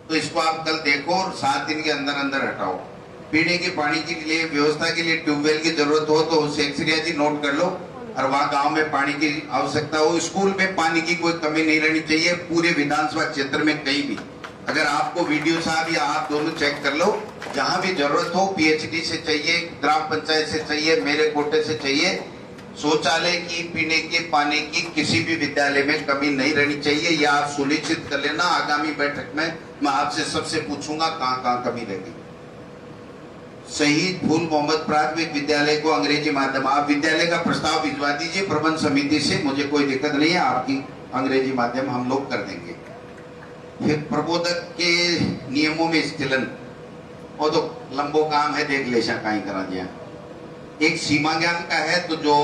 तो इसको आप कल देखो और 7 दिन के अंदर अंदर हटाओ। पीने के पानी के लिए व्यवस्था के लिए ट्यूबवेल की जरूरत हो तो शेखसरिया जी नोट कर लो, और वहाँ गांव में पानी की आवश्यकता हो, स्कूल में पानी की कोई कमी नहीं रहनी चाहिए पूरे विधानसभा क्षेत्र में कहीं भी। अगर आपको वीडियो साहब या आप दोनों चेक कर लो, जहां भी जरूरत हो, पीएचडी से चाहिए, ग्राम पंचायत से चाहिए, मेरे कोटे से चाहिए, शौचालय की, पीने के पानी की किसी भी विद्यालय में कमी नहीं रहनी चाहिए। यह आप सुनिश्चित कर लेना। आगामी बैठक में मैं आपसे सबसे पूछूंगा कहां कहां कमी रहेगी। शहीद फूल मोहम्मद प्राथमिक विद्यालय को अंग्रेजी माध्यम, आप विद्यालय का प्रस्ताव भिजवा दीजिए प्रबंध समिति से, मुझे कोई दिक्कत नहीं है, आपकी अंग्रेजी माध्यम हम लोग कर देंगे। फिर प्रबोधक के नियमों में स्खलन, वो तो लंबो काम है, देख ले कहीं करा दिया। एक सीमा ज्ञान का है, तो जो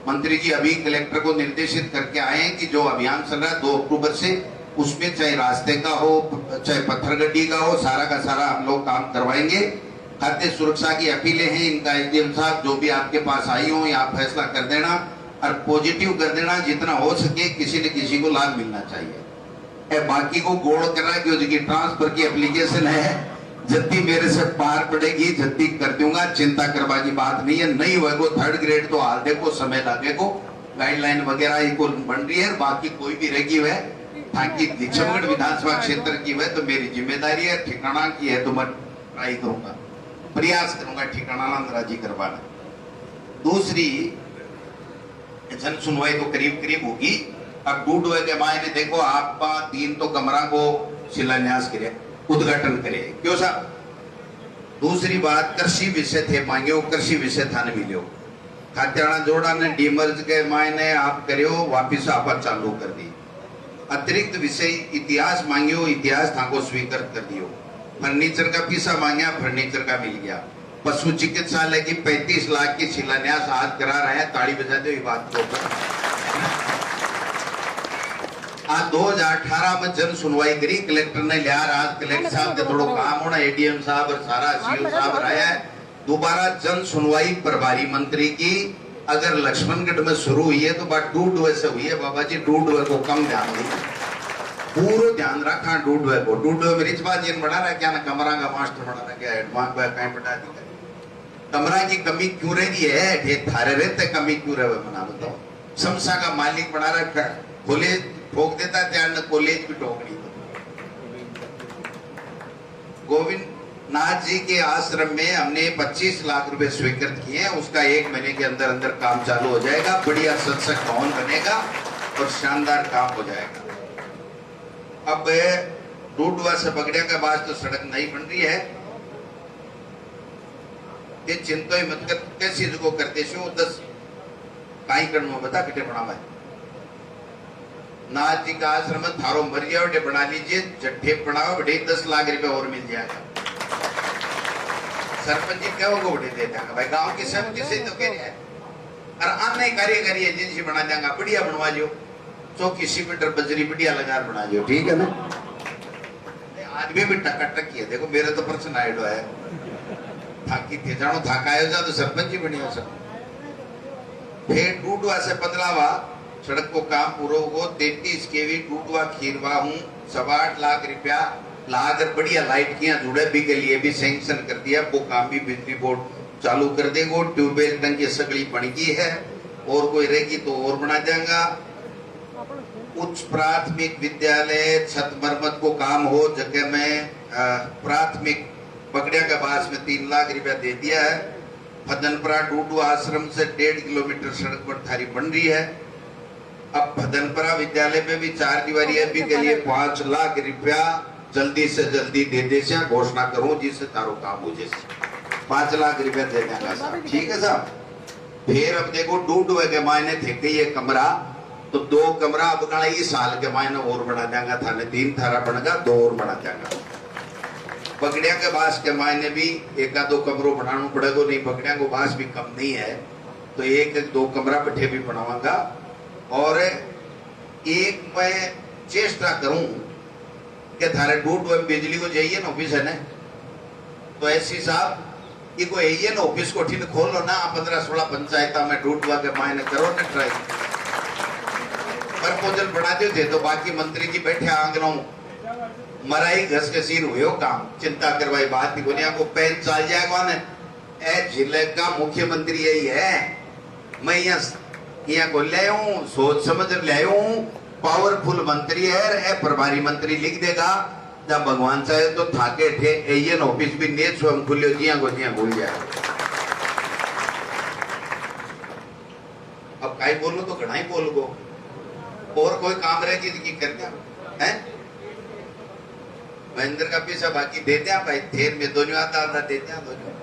मंत्री जी अभी कलेक्टर को निर्देशित करके आए हैं कि जो अभियान चल रहा है 2 अक्टूबर से, उसमें चाहे रास्ते का हो चाहे पत्थरगड्डी का हो, सारा का सारा हम लोग काम करवाएंगे। खाद्य सुरक्षा की अपीलें हैं, इनका एसडीएम साहब जो भी आपके पास आई हो, या फैसला कर देना और पॉजिटिव कर देना, जितना हो सके किसी न किसी को लाभ मिलना चाहिए। बाकी को गोड़ करना कि उसकी ट्रांसफर की एप्लीकेशन है, जल्दी मेरे से पार पड़ेगी, जल्दी कर दूंगा, चिंता करवा की बात नहीं है। नहीं होगा 3rd ग्रेड तो हाल देखो समय लगेगा, गाइडलाइन वगैरह ही को बन रही है। बाकी कोई भी रहेगी वह ताकि दीक्षागढ़ विधानसभा क्षेत्र की वह तो मेरी जिम्मेदारी है, ठिकाना की है तो मैं ट्राई करूंगा, प्रयास करूंगा ठिकाना अंदराजी करवाना। दूसरी जन सुनवाई तो करीब करीब होगी। अब डूडवे के मायने देखो, आपका 3 तो कमरा को शिलान्यास करे, उद्घाटन करे, क्यों साहब। दूसरी बात, कृषि विषय थे मांगे, वो कृषि विषय थाने मिले, खात्याना जोड़ा ने डीमर्ज के मायने आप करो, वापिस आप चालू कर दी। अतिरिक्त विषय इतिहास मांगे, इतिहास था को स्वीकृत कर दियो। फर्नीचर का पीसा मांगा, फर्नीचर का मिल गया। पशु चिकित्सालय की 35 लाख की शिलान्यास आज करा रहे हैं, ताड़ी बजा दो ये बात को। आज 2018 में जन सुनवाई करी, कलेक्टर ने लिया, आज कलेक्टर साहब के थोड़ा काम होना, एडीएम साहब और सारा सीओ साहब आया है। दोबारा जन सुनवाई प्रभारी मंत्री की अगर लक्ष्मणगढ़ में शुरू हुई है तो बात डूडवे से हुई है। बाबा जी डूडवे को कम ध्यान दी, पूरा ध्यान रखा डूडवे को। डूडवे में रिचबा जी बना रहा क्या ना, कमरा का मास्टर बना रहा क्या, एडवांस कहीं बता दी। कमरा की कमी क्यों रही है, थारे रहते कमी क्यों रहे बना बताओ। समसा का मालिक बना रखा, खोले ठोक देता त्यार न कॉलेज भी ठोकनी। गोविंद नाथ जी के आश्रम में हमने 25 लाख रुपए स्वीकृत किए हैं, उसका 1 महीने के अंदर अंदर काम चालू हो जाएगा। बढ़िया सत्संग भवन बनेगा और शानदार काम हो जाएगा। अब डूडवा से बगड़िया के बाद तो सड़क नहीं बन रही है, ये चिंता ही मत कर, कैसी जगह करते 10 काई करना बता किटे बनावा है। नाथ जी का आश्रम थारो मर गया बेटे बना लीजिए, जट्ठे बनाओ बेटे 10 लाख रुपए और मिल जाएगा। सरपंच जी क्या होगा बेटे दे देंगे भाई, गांव की सहमति से तो कह रहे हैं। और अन्य कार्यकारी एजेंसी बना देंगे, बढ़िया बनवा लो, 100 मीटर बजरी बढ़िया लगा बना लो, ठीक है ना। आदमी भी टक किया, देखो मेरे तो प्रश्न आइडो है, थाकी थे जानो थाकायो जा तो सरपंच जी बनियो सब। फिर डूडवा से 15वां सड़क को काम पूरा होगा। 33 केवी डूडवा खीरवा हूँ, 8.25 लाख रुपया लाकर बढ़िया लाइट किया जुड़े भी के लिए भी सैंक्शन कर दिया। वो काम भी बिजली बोर्ड चालू कर देगा। ट्यूबवेल टंकी सगड़ी बन गई है, और कोई रहेगी तो और बना देगा। उच्च प्राथमिक विद्यालय छत मरम्मत को काम हो जगह में प्राथमिक बगड़िया के पास में 3 लाख रुपया दे दिया है। फदनपुरा डूडू आश्रम से 1.5 किलोमीटर सड़क पर थारी बन रही है। अब फदनपुरा विद्यालय में भी 4 दीवारी अभी के लिए 5 लाख रुपया जल्दी से जल्दी दे दे से घोषणा करूं, जिससे तारो काम हो जैसे 5 लाख रुपया दे देगा साहब, ठीक है साहब। फिर अब देखो डूडवे के मायने थे ये कमरा, तो 2 कमरा अब का इस साल के मायने और बना देंगे, थाने 3 थारा बनेगा, 2 और बना देंगे। बगड़िया के बास के मायने भी 1-2 कमरों बनाना पड़ेगा, नहीं बगड़िया को बास भी कम नहीं है तो 1-2 कमरा बैठे भी बनावागा। और एक मैं चेष्टा करूं कि थारे डूडवे में बिजली को जाइए ना ऑफिस है ना, तो ऐसी साहब ये को यही ना ऑफिस को ठीक खोल लो ना, 15-16 पंचायत में डूडवा के मायने करो ना ट्राई। प्रपोजल बढ़ा दे तो बाकी मंत्री जी बैठे आंगनों मराई घस के सीन हुए काम चिंता करवाई बात ही कोनी को पेन चल जाएगा ने ए जिले का मुख्यमंत्री यही है। मैं यहाँ को ले हूँ सोच समझ ले हूँ पावरफुल मंत्री है ए प्रभारी मंत्री लिख देगा जब भगवान चाहे तो थाके थे एएन ऑफिस भी ने स्वयं खुले जिया भूल जाए। अब काई बोलो तो घना ही बोल गो और कोई काम रहे जिंदगी कर दिया है महेंद्र का पैसा बाकी दे दिया भाई थेर में दोनों आता दे दिया दोनों।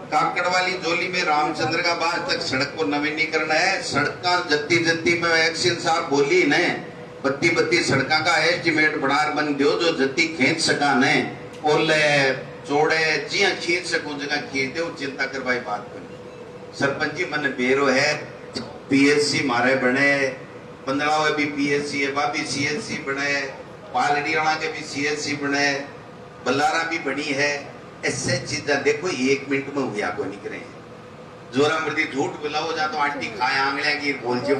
काकड़ वाली जोली में रामचंद्र का बात तक सड़क को नवीनीकरण है। सड़क जत्ती जत्ती में एक्शन साहब बोली ने बत्ती बत्ती सड़क का एस्टिमेट बनार बन दियो जो जत्ती खींच सका ने ओले चौड़े जिया खींच सकूं जगह खींच दे चिंता कर भाई बात बनी। सरपंच जी मन बेरो है पीएससी मारे बने पंद्रह भी पीएससी है बाबी सीएससी बने पालड़ियाणा के भी सीएससी बने बल्लारा भी बनी है। ऐसे चीजें देखो एक मिनट में हुआ को निकले जोरा मर्दी झूठ बुलाओ जा तो आंटी खाए आंगलियां की बोल जो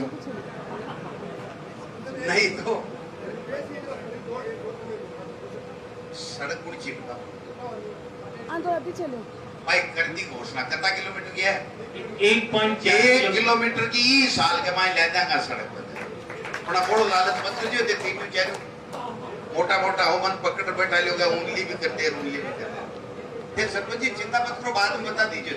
नहीं तो सड़क कुछ चिपका तो अभी चलो भाई कर दी घोषणा कितना किलोमीटर की है 1.4 किलोमीटर की साल के मायने ले जाएगा सड़क पर थोड़ा बड़ो लालच मत करियो दे तीन चार मोटा मोटा हो मन पकड़ बैठा लोगे उंगली भी करते उंगली भी करते फिर सरपंच जी चिंता मत करो बाद में बता दीजिए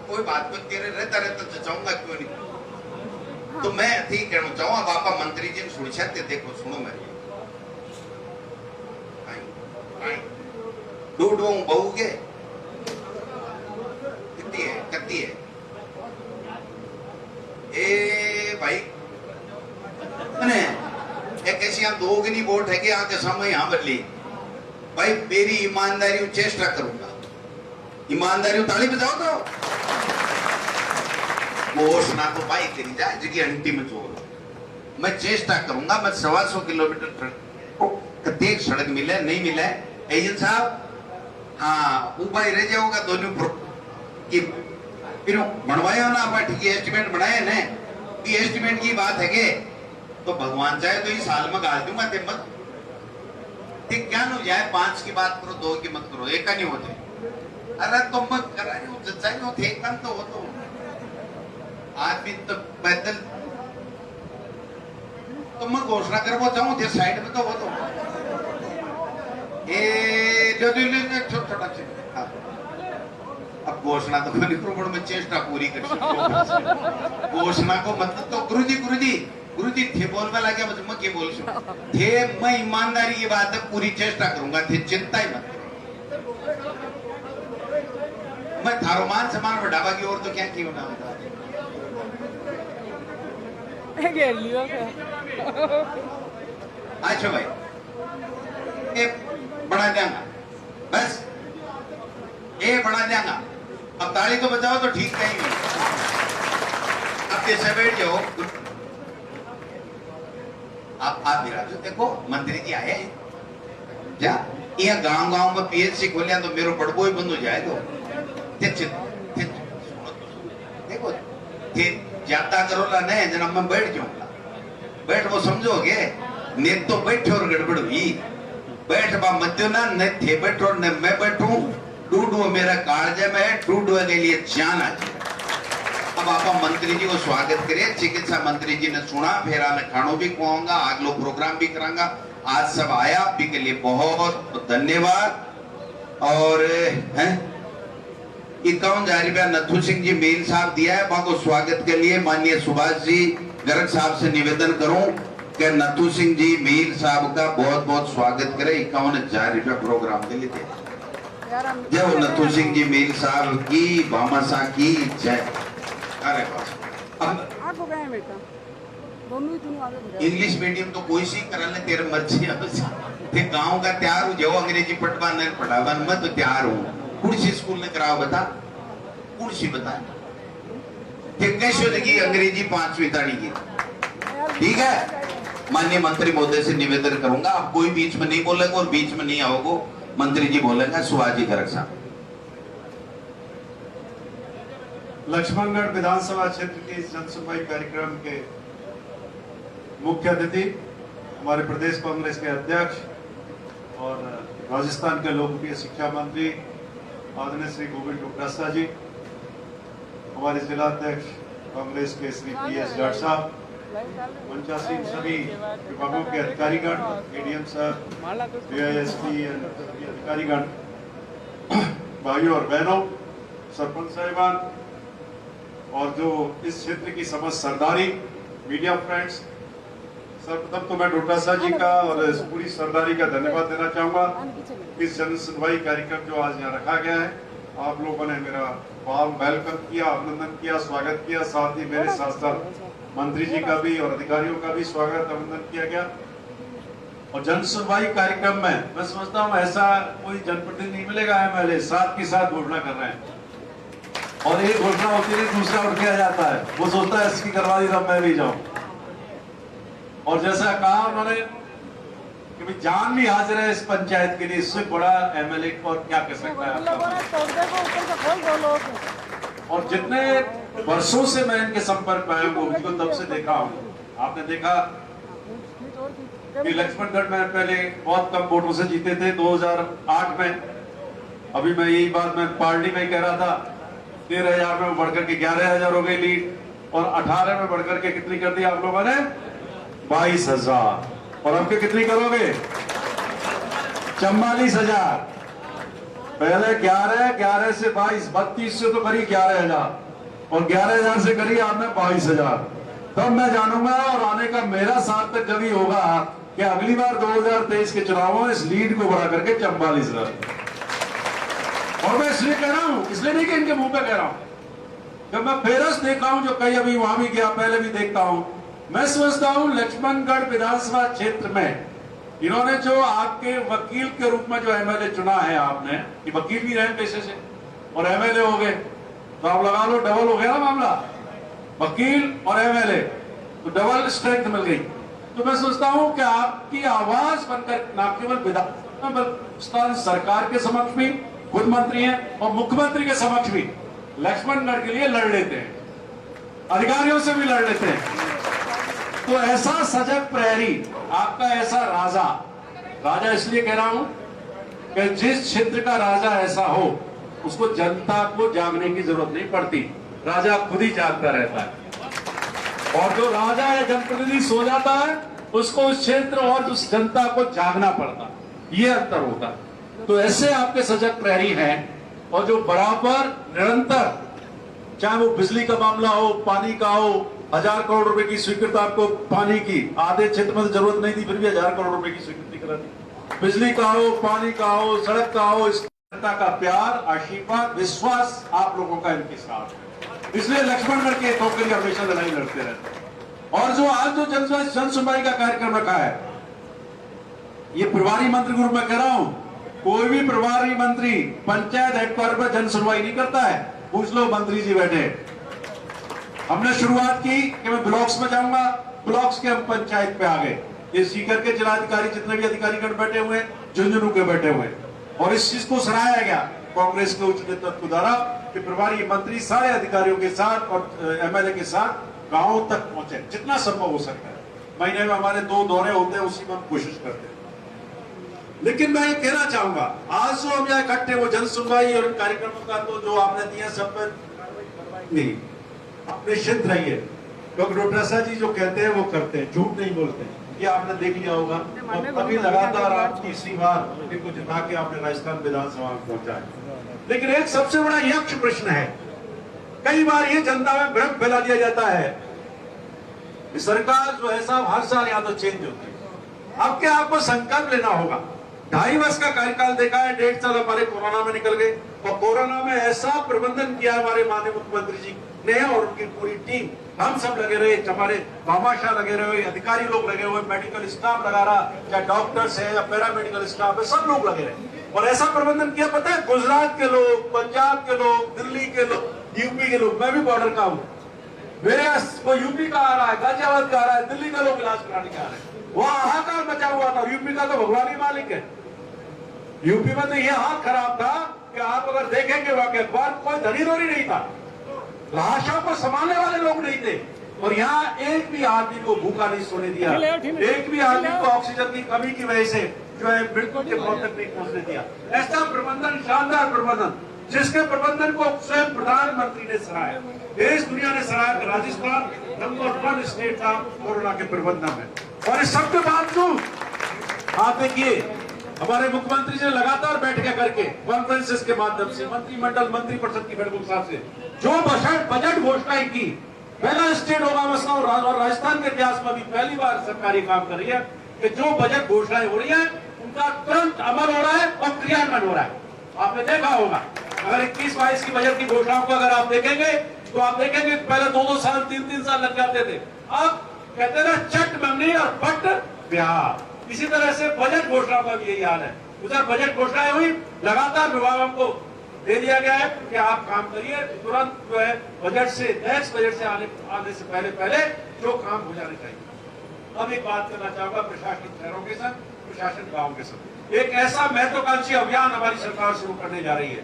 कोई बात पर तेरे रहता रहता तो चाहूंगा क्यों नहीं तो मैं ठीक कहना चाहूँ बापा मंत्री जी सुन सकते देखो सुनो मैं ढूंढू बहू के कितनी है ए भाई एक ऐसी यहाँ दोगुनी वोट है कि आके समय यहाँ बदली भाई मेरी ईमानदारी चेष्टा करूंगा ईमानदारी ताली बजाओ तो घोषणा तो भाई करी जाए जगह अंतिम चोर मैं चेष्टा करूंगा मैं 125 किलोमीटर प्रत्येक सड़क मिले नहीं मिले एजेंट साहब हाँ ऊपर ही रह जाओगा दोनों कि फिर बनवाया ना आप ठीक है एस्टिमेट बनाए ने कि एस्टिमेट की बात है के तो भगवान चाहे तो इस साल में गाल दूंगा ते मत ठीक क्या नो जाए 5 की बात करो 2 की मत करो एक का नहीं होते अरे तुम मत करा सच्चाई हो थे कम तो हो तो आदमी तो पैदल तो मैं घोषणा करवा चाहूँ थे साइड में तो वो तो छोटा अब घोषणा तो करो में चेष्टा पूरी कर सकते घोषणा को मतलब तो गुरुजी थे बोलने लगे मैं क्या बोल थे मैं ईमानदारी की बात है पूरी चेष्टा करूंगा थे चिंता ही मत मैं थारो मान सम्मान बढ़ावा की और तो क्या क्यों ना बता अच्छा भाई ये बढ़ा देंगा बस ये बढ़ा देंगा अब ताली तो बजाओ तो ठीक नहीं अब जैसे बैठ जाओ आप विराजो देखो मंत्री जी आए क्या यहाँ गांव में पीएचसी खोलिया तो मेरो बड़बो ही बंद हो जाएगा देखो ज्यादा करो ला नहीं जना मैं बैठ जाऊंगा बैठ वो समझोगे ने तो बैठे और गड़बड़ हुई बैठ बा मध्य ना न थे बैठो न मैं बैठूं डूडो मेरा कालजे में है डूडो के लिए जान आ जाए। अब आप मंत्री जी को स्वागत करिए चिकित्सा मंत्री जी ने सुना फिर आने खानों भी खुआऊंगा अगलो प्रोग्राम भी करांगा आज सब आया आप भी के लिए बहुत धन्यवाद और 51,000 रुपया नथु सिंह जी मेल साहब दिया है वहां को स्वागत के लिए माननीय सुभाष जी गर्ग साहब से निवेदन करूं कि नथु सिंह जी मीर साहब का बहुत बहुत स्वागत करें 51,000 रुपया प्रोग्राम के लिए दे जय नथु सिंह जी मीर साहब की भामाशाह की जय। अरे बेटा इंग्लिश मीडियम तो कोई सी करा ले तेरे मर्जी थे गांव का तैयार हूँ जो अंग्रेजी पटवान पढ़ावन मैं तो तैयार हूँ कुर्सी स्कूल में कराओ बता कुर्सी बता कैसे लगी अंग्रेजी 5वीं ताड़ी की ठीक है। माननीय मंत्री महोदय से निवेदन करूंगा आप कोई बीच में नहीं बोलेगा और बीच में नहीं आओगे मंत्री जी बोलेगा सुभाष जी गर्ग साहब। लक्ष्मणगढ़ विधानसभा क्षेत्र के इस जनसुनवाई कार्यक्रम के मुख्य अतिथि हमारे प्रदेश कांग्रेस के अध्यक्ष और राजस्थान के लोकप्रिय शिक्षा मंत्री आदरणीय श्री गोविंद डोटासरा जी, हमारे जिला अध्यक्ष कांग्रेस के श्री PS जाट साहब, मंचासीन सभी विभागों के अधिकारीगण, ADM सर, AISP अधिकारीगण, भाइयों और बहनों, सरपंच साहिबान और जो इस क्षेत्र की समस्त सरदारी, मीडिया फ्रेंड्स, सर्वप्रथम तो मैं डोटासरा जी का और इस पूरी सरदारी का धन्यवाद देना चाहूंगा। इस जन सुनवाई कार्यक्रम जो आज यहाँ रखा गया है, आप लोगों ने मेरा वार्म वेलकम किया, अभिनंदन किया, स्वागत किया, साथ ही मेरे साथ साथ मंत्री जी का भी और अधिकारियों का भी स्वागत अभिनंदन किया गया। और जन सुनवाई कार्यक्रम में मैं समझता हूँ ऐसा कोई जनप्रतिनिधि नहीं मिलेगा, MLA साथ के साथ घोषणा कर रहे हैं और एक घोषणा होती है दूसरा उठ के आ जाता है, वो सोचता है इसकी करवा दी तब मैं भी जाऊं। और जैसा कहा उन्होंने कि भाई जान भी हाजिर है इस पंचायत के लिए, इससे बड़ा MLA और क्या कर सकता है आपका। और जितने वर्षों से मैं इनके संपर्क में आया हूँ, उनको तब से देखा हूँ। आपने देखा कि लक्ष्मणगढ़ में पहले बहुत कम वोटों से जीते थे 2008 में। अभी मैं यही बात मैं पार्टी में ही कह रहा था, 13,000 में बढ़कर के 11,000 हो गई लीड और 18 में बढ़कर के कितनी कर दी आप लोगों ने? 22,000। और अब के कितनी करोगे? 44,000। पहले 11 से 22, 32 से तो करी 11,000 और 11,000 से करी आपने 22,000। तब मैं जानूंगा और आने का मेरा साथ तक जब ही होगा कि अगली बार 2023 के चुनावों में इस लीड को बढ़ा करके 44,000। और मैं इसलिए कह रहा हूं, इसलिए नहीं कि इनके मुंह पे कह रहा हूं, जब मैं फेरस देखा हूं जो कई अभी वहां भी गया, पहले भी देखता हूं, मैं समझता हूं लक्ष्मणगढ़ विधानसभा क्षेत्र में इन्होंने जो आपके वकील के रूप में जो MLA चुना है, आपने ये वकील भी रहे पेशे से और MLA हो गए, तो आप लगा लो डबल हो गया ना मामला, वकील और MLA, तो डबल स्ट्रेंथ मिल गई। तो मैं सोचता हूं कि आपकी आवाज बनकर न केवल विधान सरकार के समक्ष भी खुद मंत्री हैं और मुख्यमंत्री के समक्ष भी लक्ष्मणगढ़ के लिए लड़ लेते हैं, अधिकारियों से भी लड़ लेते हैं। तो ऐसा सजग प्रहरी, आपका ऐसा राजा इसलिए कह रहा हूं कि जिस क्षेत्र का राजा ऐसा हो उसको जनता को जागने की जरूरत नहीं पड़ती, राजा खुद ही जागता रहता है। और जो राजा या जनप्रतिनिधि सो जाता है उसको उस क्षेत्र और उस जनता को जागना पड़ता, ये अंतर होता है। तो ऐसे आपके सजग प्रहरी हैं और जो बराबर निरंतर, चाहे वो बिजली का मामला हो, पानी का हो, 1,000 करोड़ रुपए की स्वीकृति आपको पानी की, आधे क्षेत्र में जरूरत नहीं थी फिर भी 1,000 करोड़ रुपए की स्वीकृति करा दी। बिजली का हो, पानी का हो, सड़क का हो, इस जनता का प्यार, आशीर्वाद, विश्वास आप लोगों का इनके साथ है। इसलिए लक्ष्मणगढ़ के हितों के लिए हमेशा लड़ाई लड़ते रहते हैं। और जो आज जो जन सुनवाई का कार्यक्रम रखा है, ये प्रभारी मंत्री के रूप में कह रहा हूं, कोई भी प्रभारी मंत्री पंचायत हेडक्वार्टर पर जन सुनवाई नहीं करता है। पूछ लो मंत्री जी बैठे। हमने शुरुआत की कि मैं ब्लॉक्स में जाऊंगा, ब्लॉक्स के हम पंचायत पे आ गए। ये सीकर के जिलाधिकारी जितने भी अधिकारीगण बैठे हुए, झुंझुनू के बैठे हुए, और इस चीज को सराहाया गया कांग्रेस के उच्च नेतृत्व द्वारा कि प्रभारी मंत्री सारे अधिकारियों के साथ और MLA के साथ गांवों तक पहुंचे जितना संभव हो सकता है। महीने में हमारे 2 दौरे होते हैं, उसी में हम कोशिश करते हैं। लेकिन मैं ये कहना चाहूंगा, आज जो हम यहाँ इकट्ठे वो जन सुनवाई और कार्यक्रमों का तो जो आपने दिया सब पर नहीं, आप निश्चिंत रहिए, क्योंकि डोटासरा जी जो कहते हैं वो करते हैं, झूठ नहीं बोलते हैं। ये आपने देख लिया होगा। तो अभी लगातार आप तीसरी बार इनको जिता के आपने राजस्थान विधानसभा में पहुंचा है। लेकिन एक सबसे बड़ा यक्ष प्रश्न है, कई बार ये जनता में भ्रम फैला दिया जाता है कि सरकार जो है साहब हर साल या तो चेंज होती है। अब क्या आपको संकल्प लेना होगा। 2.5 वर्ष का कार्यकाल देखा है, 1.5 साल हमारे कोरोना में निकल गए और कोरोना में ऐसा प्रबंधन किया हमारे माननीय मुख्यमंत्री जी ने और उनकी पूरी टीम, हम सब लगे रहे, हमारे मामाशाह लगे रहे, अधिकारी लोग लगे हुए, मेडिकल स्टाफ लगा रहा, चाहे डॉक्टर्स है या पैरामेडिकल स्टाफ है, सब लोग लगे रहे और ऐसा प्रबंधन किया। पता है, गुजरात के लोग, पंजाब के लोग, दिल्ली के लोग, यूपी के लोग, मैं भी बॉर्डर का हूँ, मेरे वो यूपी का आ रहा है, गाजियाबाद का आ रहा है, दिल्ली का लोग इलाज कराने का आ रहे हैं। वहां हाहाकार मचा हुआ था। यूपी का तो भगवान ही मालिक है। यूपी में तो यह हाल खराब था कि आप अगर देखेंगे वाकई कोई धनी धोरी नहीं था, लाशों को संभालने वाले लोग नहीं थे। और यहाँ एक भी आदमी को भूखा नहीं सोने दिया, एक भी आदमी को ऑक्सीजन की कमी की वजह से जो है मृत्यु के मौत तक नहीं पहुंचने दिया। ऐसा प्रबंधन, शानदार प्रबंधन, जिसके प्रबंधन को स्वयं प्रधानमंत्री ने सराहा, देश दुनिया ने सराहा कि राजस्थान नंबर 1 स्टेट था कोरोना के प्रबंधन में। और इस सब के बावजूद आप देखिए हमारे मुख्यमंत्री जी ने लगातार बैठकें करके कॉन्फ्रेंसेस के माध्यम से, मंत्रिमंडल मंत्रिपरिषद की बैठकों के साथ से जो बजट घोषणाएं की, पहला स्टेट होगा मसला और राजस्थान के इतिहास में भी पहली बार सरकारी काम कर रही है कि जो बजट घोषणाएं हो रही है उनका तुरंत अमल हो रहा है और क्रियान्वयन हो रहा है। आपने देखा होगा अगर 21-22 की बजट की घोषणाओं को अगर आप देखेंगे तो आप देखेंगे पहले 2-2 साल 3-3 साल लग जाते थे, अब कहते ना चट मंगनी और पट ब्याह। इसी तरह से बजट घोषणा का भी यही हाल है। उधर बजट घोषणाएं हुई, लगातार विभागों को दे दिया गया है कि आप काम करिए, तुरंत जो है बजट से, नेक्स्ट बजट से आने से पहले जो काम हो जाने चाहिए। अब एक बात करना चाहूंगा प्रशासनिक शहरों के संग, प्रशासन गांव के संग। एक ऐसा महत्वाकांक्षी अभियान हमारी सरकार शुरू करने जा रही है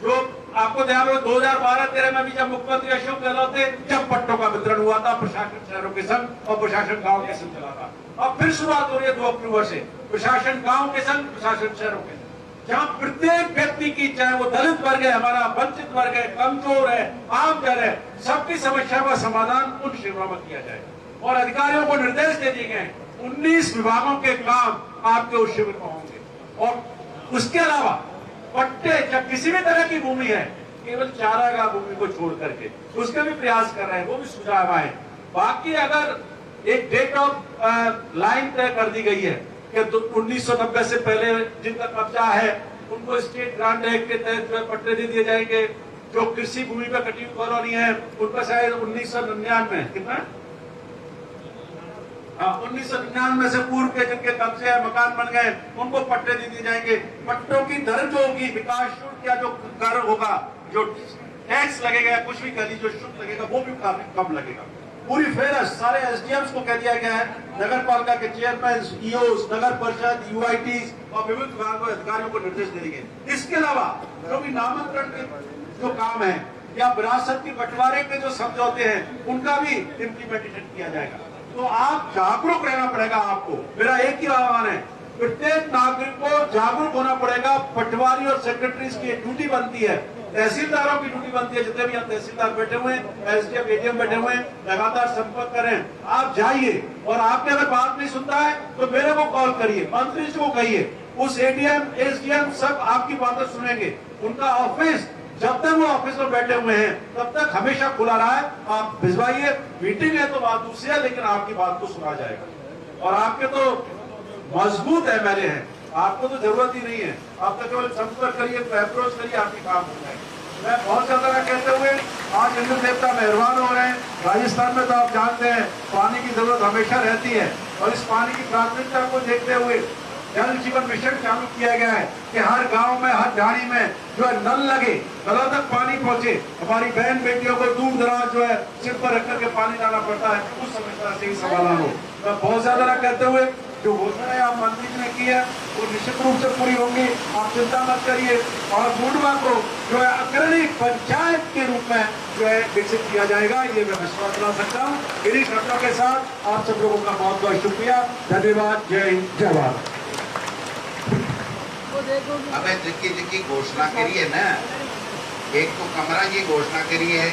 जो आपको ध्यान हो 2012-13 में भी जब मुख्यमंत्री अशोक गहलोत थे, जब पट्टों का वितरण हुआ था प्रशासन शहरों के संग और प्रशासन गांव के संग चला था। अब फिर शुरुआत हो रही है 2 अक्टूबर से प्रशासन गांव के संग, प्रशासन शहरों के संग, जहां प्रत्येक व्यक्ति की, चाहे वो दलित वर्ग है, हमारा वंचित वर्ग है, कमजोर है, आम जन है, सबकी समस्या का समाधान उन शिविरों में किया जाए। और अधिकारियों को निर्देश दे दिए गए 19 विभागों के काम आपके उस शिविर में होंगे। और उसके अलावा पट्टे, जब किसी भी तरह की भूमि है, केवल चारागाह भूमि को छोड़ करके उसके भी प्रयास कर रहे हैं, वो भी सुझाव आए। बाकी अगर एक डेट ऑफ लाइन तय कर दी गई है कि 1990 से पहले जिनका कब्जा है उनको स्टेट ग्रांट एक्ट के तहत पट्टे दे दिए जाएंगे। जो कृषि भूमि पर कटी हुई कॉलोनी है उनका शायद 1999 कितना 1999 से पूर्व के जिनके कब्जे है, मकान बन गए, उनको पट्टे दे दिए जाएंगे। पट्टों की दर जो होगी, विकास शुल्क या जो कर होगा, जो टैक्स लगेगा, कुछ भी करी जो शुल्क लगेगा, वो भी काफी कम लगेगा। पूरी फेरस्त सारे एसडीएम्स को कह दिया गया है, नगर पालिका के चेयरमैन, ईओस, नगर परिषद, यूआईटीज और विभिन्न विभागों के अधिकारियों को निर्देश दे दिए। इसके अलावा जो भी नामांतरण के जो काम है या विरासत की बंटवारे के जो समझौते हैं, उनका भी इम्प्लीमेंटेशन किया जाएगा। तो आप जागरूक रहना पड़ेगा। आपको मेरा एक ही आह्वान है, प्रत्येक नागरिक को जागरूक होना पड़ेगा। पटवारी और सेक्रेटरीज की ड्यूटी बनती है, तहसीलदारों की ड्यूटी बनती है, जितने भी यहाँ तहसीलदार बैठे हुए हैं, एसडीएम, एडीएम बैठे हुए हैं, लगातार संपर्क करें। आप जाइए और आपने अगर बात नहीं सुनता है तो मेरे को कॉल करिए, मंत्री जी को कहिए, उस एडीएम, एसडीएम सब आपकी बातें सुनेंगे। उनका ऑफिस जब तक वो ऑफिस में बैठे हुए हैं तब तक हमेशा खुला रहा है। आप भिजवाइए, मीटिंग है तो बात दूसरी है, लेकिन आपकी बात को सुना जाएगा। और आपके तो मजबूत एमएलए हैं, आपको तो जरूरत ही नहीं है, आप तो केवल संपर्क करिए, अप्रोच करिए, आपकी काम हो जाएगा। मैं बहुत ज्यादा कहते हुए आज इंद्र देवता मेहरबान हो रहे हैं। राजस्थान में तो आप जानते हैं पानी की जरूरत हमेशा रहती है, और इस पानी की प्राथमिकता को देखते हुए जल जीवन मिशन चालू किया गया है कि हर गांव में, हर झाड़ी में जो है नल लगे, नलों तक पानी पहुंचे। हमारी बहन बेटियों को दूर दराज जो है सिर पर रख करके पानी लाना पड़ता है, उस समस्या से ही समाधान हो। मैं बहुत ज्यादा ना कहते हुए जो घोषणाएं आप मंत्री जी ने की है वो निश्चित रूप से पूरी होंगी, आप चिंता मत करिए। और बूढ़वा को जो है अग्रणी पंचायत के रूप में जो है विकसित किया जाएगा, ये मैं विश्वास दिला सकता हूँ। इन्हीं शब्दों के साथ आप सब लोगों का बहुत बहुत शुक्रिया, धन्यवाद, जय हिंद, जय भारत। अबे जिक्की घोषणा करी है ना, एक तो कमरा की घोषणा करी है,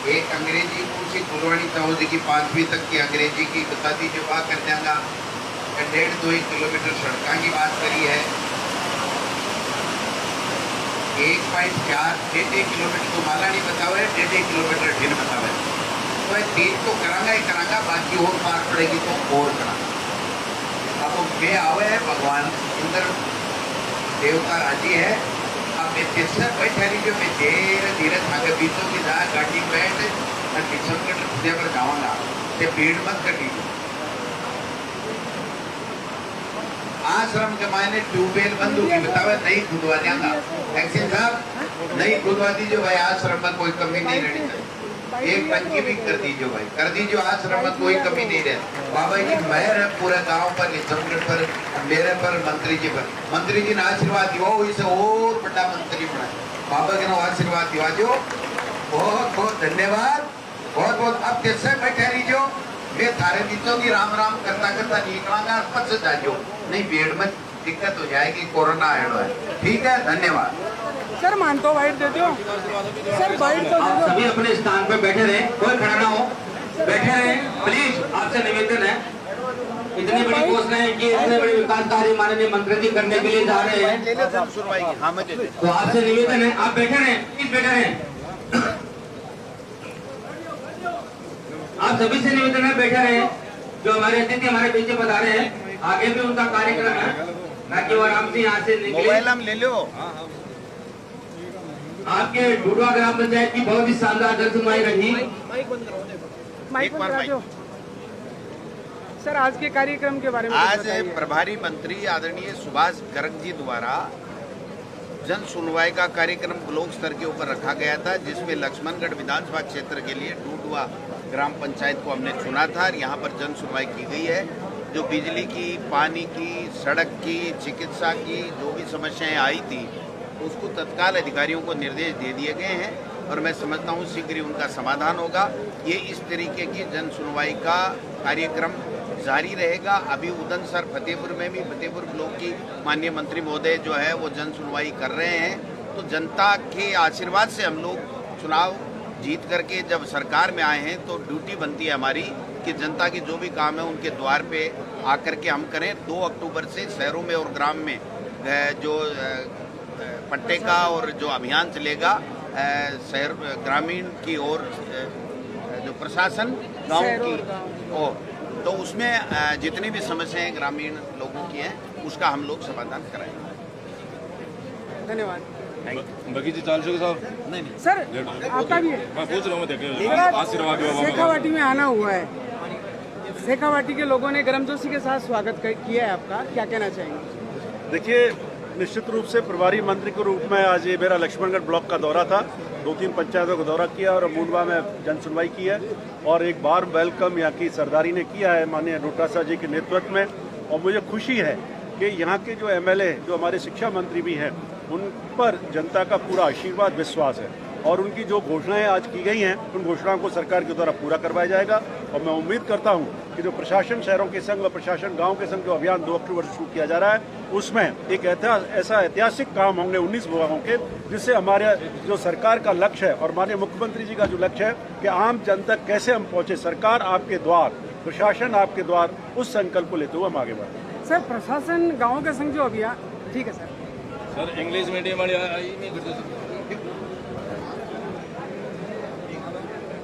एक अंग्रेजी कुर्सी खुलवानी चाहो जी की 5वीं तक की अंग्रेजी की बता दी जो बात कर देंगा। 1.5-2 किलोमीटर सड़कों की बात करी है, 1.4-1.5 किलोमीटर तो माला नहीं बताओ है, 1.5 किलोमीटर ढील बताओ है। तो 3 तो करांगा ही करांगा, बाकी और मार पड़ेगी तो और करांगा। अब मैं आवे है भगवान इंद्र देवता राजी है। अब मैं तीसरा बैठा रही, मैं धीरे धीरे आगे बीतों की जा गाड़ी बैठ मैं 300 मीटर खुदे पर जाऊंगा, भीड़ मत कर लीजिए। आश्रम के मायने ट्यूबवेल बंद होगी, बताओ नहीं खुदवा देंगा। एक्शन साहब नहीं खुदवा दीजिए भाई, आश्रम में कोई कमी नहीं रहनी चाहिए। एक टंकी भी कर दीजिए भाई, कर दीजिए, आश्रम में कोई कमी नहीं रहे। बाबा की मेहर है पूरे गांव पर, निजमगढ़ पर, मेरे पर, मंत्री जी पर। मंत्री जी ने आशीर्वाद दियो, इसे और बड़ा मंत्री बनाए। बाबा के नाम आशीर्वाद दिवा दो, बहुत बहुत धन्यवाद। बहुत बहुत अब जैसे बैठे रहियो वे थारे बीचों की राम राम करता करता निकलांगा पच जाइयो नहीं पेट में दिक्कत हो जाएगी कोरोना आयो है। ठीक है, धन्यवाद। सर मानतो वाइट दे दो सर, वाइट तो दे आप दो। सभी अपने स्थान पर बैठे रहे, कोई खड़ा ना हो, बैठे रहे प्लीज। आपसे निवेदन है, इतनी बड़ी घोषणा है कि इतने बड़े विकास कार्य माननीय मंत्री जी करने के लिए जा रहे हैं, तो आपसे निवेदन है आप बैठे रहे, प्लीज बैठे रहे। आप सभी से निवेदन है बैठे रहे। जो हमारे अतिथि हमारे पीछे पधारे हैं, आगे भी उनका कार्यक्रम है, ना कि वो आराम से यहाँ से निकले। ले लो। आपके डुडवा ग्राम पंचायत की बहुत ही शानदार जन सुनवाई रही। माइक बंद करा दो सर। आज के कार्यक्रम के बारे में आज बताइए। प्रभारी मंत्री आदरणीय सुभाष गर्ग जी द्वारा जन सुनवाई का कार्यक्रम ब्लॉक स्तर के ऊपर रखा गया था, जिसमें लक्ष्मणगढ़ विधानसभा क्षेत्र के लिए डूडवा ग्राम पंचायत को हमने चुना था और यहाँ पर जन सुनवाई की गई है। जो बिजली की, पानी की, सड़क की, चिकित्सा की जो भी समस्याएं आई थी उसको तत्काल अधिकारियों को निर्देश दे दिए गए हैं और मैं समझता हूँ शीघ्र ही उनका समाधान होगा। ये इस तरीके की जन सुनवाई का कार्यक्रम जारी रहेगा। अभी उदनसर फतेहपुर में भी फतेहपुर ब्लॉक की माननीय मंत्री महोदय जो है वो जन सुनवाई कर रहे हैं। तो जनता के आशीर्वाद से हम लोग चुनाव जीत करके जब सरकार में आए हैं तो ड्यूटी बनती है हमारी कि जनता के जो भी काम है उनके द्वार पे आकर के हम करें। 2 अक्टूबर से शहरों में और ग्राम में जो पट्टे का और जो अभियान चलेगा शहर ग्रामीण की और जो प्रशासन गांव की ओ तो उसमें जितनी भी समस्याएं ग्रामीण लोगों की हैं उसका हम लोग समाधान कराएंगे। धन्यवाद बाकी जी 400 के साहब नहीं सर। आपका भी है? मैं पूछ रहा हूँ देखे सर, आशीर्वाद बाबा शेखावाटी में आना हुआ है। शेखावाटी के लोगों ने गर्मजोशी के साथ स्वागत किया है आपका, क्या कहना चाहेंगे? देखिए, निश्चित रूप से प्रभारी मंत्री के रूप में आज ये मेरा लक्ष्मणगढ़ ब्लॉक का दौरा था। 2-3 पंचायतों का दौरा किया और मूंडवा में जन सुनवाई की है और एक बार वेलकम यहाँ की सरदारी ने किया है माननीय डोटासा जी के नेतृत्व में। और मुझे खुशी है कि यहाँ के जो एमएलए जो हमारे शिक्षा मंत्री भी हैं उन पर जनता का पूरा आशीर्वाद विश्वास है और उनकी जो घोषणाएं आज की गई हैं उन घोषणाओं को सरकार के द्वारा पूरा करवाया जाएगा। और मैं उम्मीद करता हूं कि जो प्रशासन शहरों के संग व प्रशासन गांव के संग जो अभियान 2 अक्टूबर से शुरू किया जा रहा है उसमें एक ऐसा ऐतिहासिक काम होंगे 19 विभागों के, जिससे हमारे जो सरकार का लक्ष्य है और माननीय मुख्यमंत्री जी का जो लक्ष्य है कि आम जन तक कैसे हम पहुंचे, सरकार आपके द्वार, प्रशासन आपके द्वार, उस संकल्प को लेते हुए हम आगे बढ़े। सर प्रशासन गाँव के संग जो अभियान, ठीक है सर। सर इंग्लिश मीडियम वाली आई नहीं करते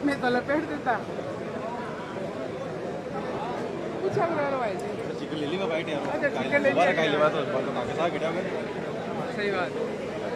मैं तो लपेट देता कुछ चिकन ले ली मैं बाइट यार अच्छा, चिकन ले लिया। दोबारा खाई ले बात तो काके साथ गिटा मैं सही बात।